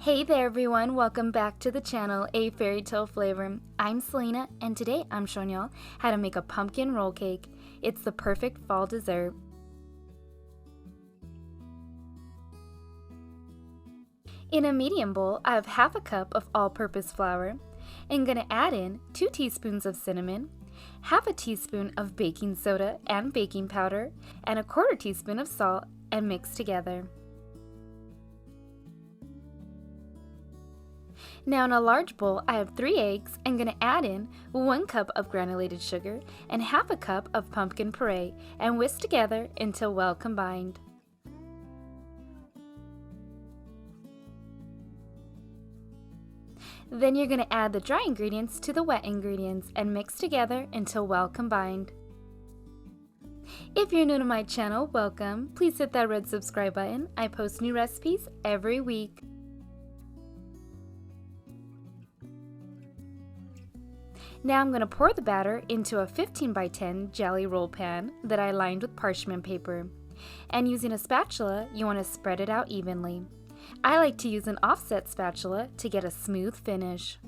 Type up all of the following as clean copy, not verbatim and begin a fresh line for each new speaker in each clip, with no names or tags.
Hey there everyone, welcome back to the channel, A Fairy Tale Flavor. I'm Selena and today I'm showing y'all how to make a pumpkin roll cake. It's the perfect fall dessert. In a medium bowl, I have half a cup of all-purpose flour. I'm going to add in 2 teaspoons of cinnamon, half a teaspoon of baking soda and baking powder, and a 1/4 teaspoon of salt and mix together. Now in a large bowl, I have 3 eggs. I'm going to add in 1 cup of granulated sugar and half a cup of pumpkin puree and whisk together until well combined. Then you're going to add the dry ingredients to the wet ingredients and mix together until well combined. If you're new to my channel, welcome. Please hit that red subscribe button. I post new recipes every week. Now I'm going to pour the batter into a 15 by 10 jelly roll pan that I lined with parchment paper. And using a spatula, you want to spread it out evenly. I like to use an offset spatula to get a smooth finish.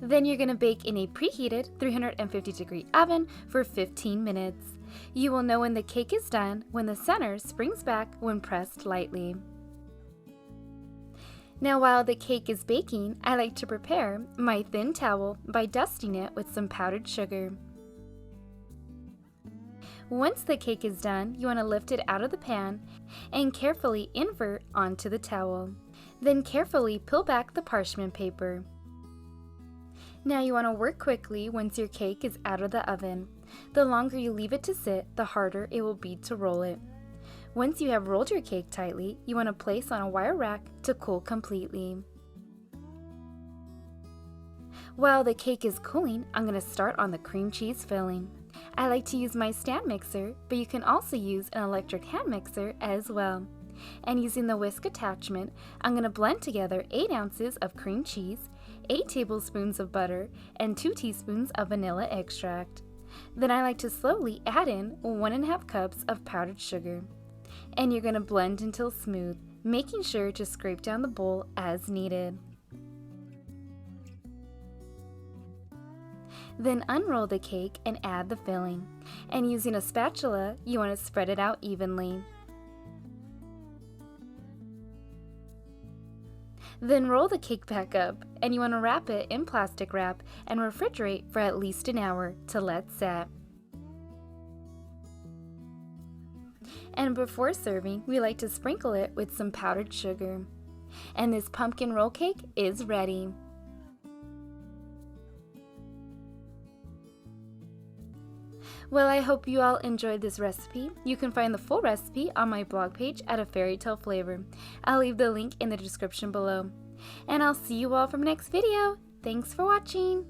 Then you're going to bake in a preheated 350-degree oven for 15 minutes. You will know when the cake is done when the center springs back when pressed lightly. Now while the cake is baking, I like to prepare my thin towel by dusting it with some powdered sugar. Once the cake is done, you want to lift it out of the pan and carefully invert onto the towel. Then carefully peel back the parchment paper. Now you want to work quickly once your cake is out of the oven. The longer you leave it to sit, the harder it will be to roll it. Once you have rolled your cake tightly, you want to place on a wire rack to cool completely. While the cake is cooling, I'm going to start on the cream cheese filling. I like to use my stand mixer, but you can also use an electric hand mixer as well. And using the whisk attachment, I'm going to blend together 8 ounces of cream cheese, 8 tablespoons of butter, and 2 teaspoons of vanilla extract. Then I like to slowly add in 1½ cups of powdered sugar. And you're going to blend until smooth, making sure to scrape down the bowl as needed. Then unroll the cake and add the filling. And using a spatula, you want to spread it out evenly. Then roll the cake back up, and you want to wrap it in plastic wrap and refrigerate for at least an hour to let set. And before serving, we like to sprinkle it with some powdered sugar. And this pumpkin roll cake is ready. Well, I hope you all enjoyed this recipe. You can find the full recipe on my blog page at A Fairy Tale Flavor. I'll leave the link in the description below. And I'll see you all from next video. Thanks for watching!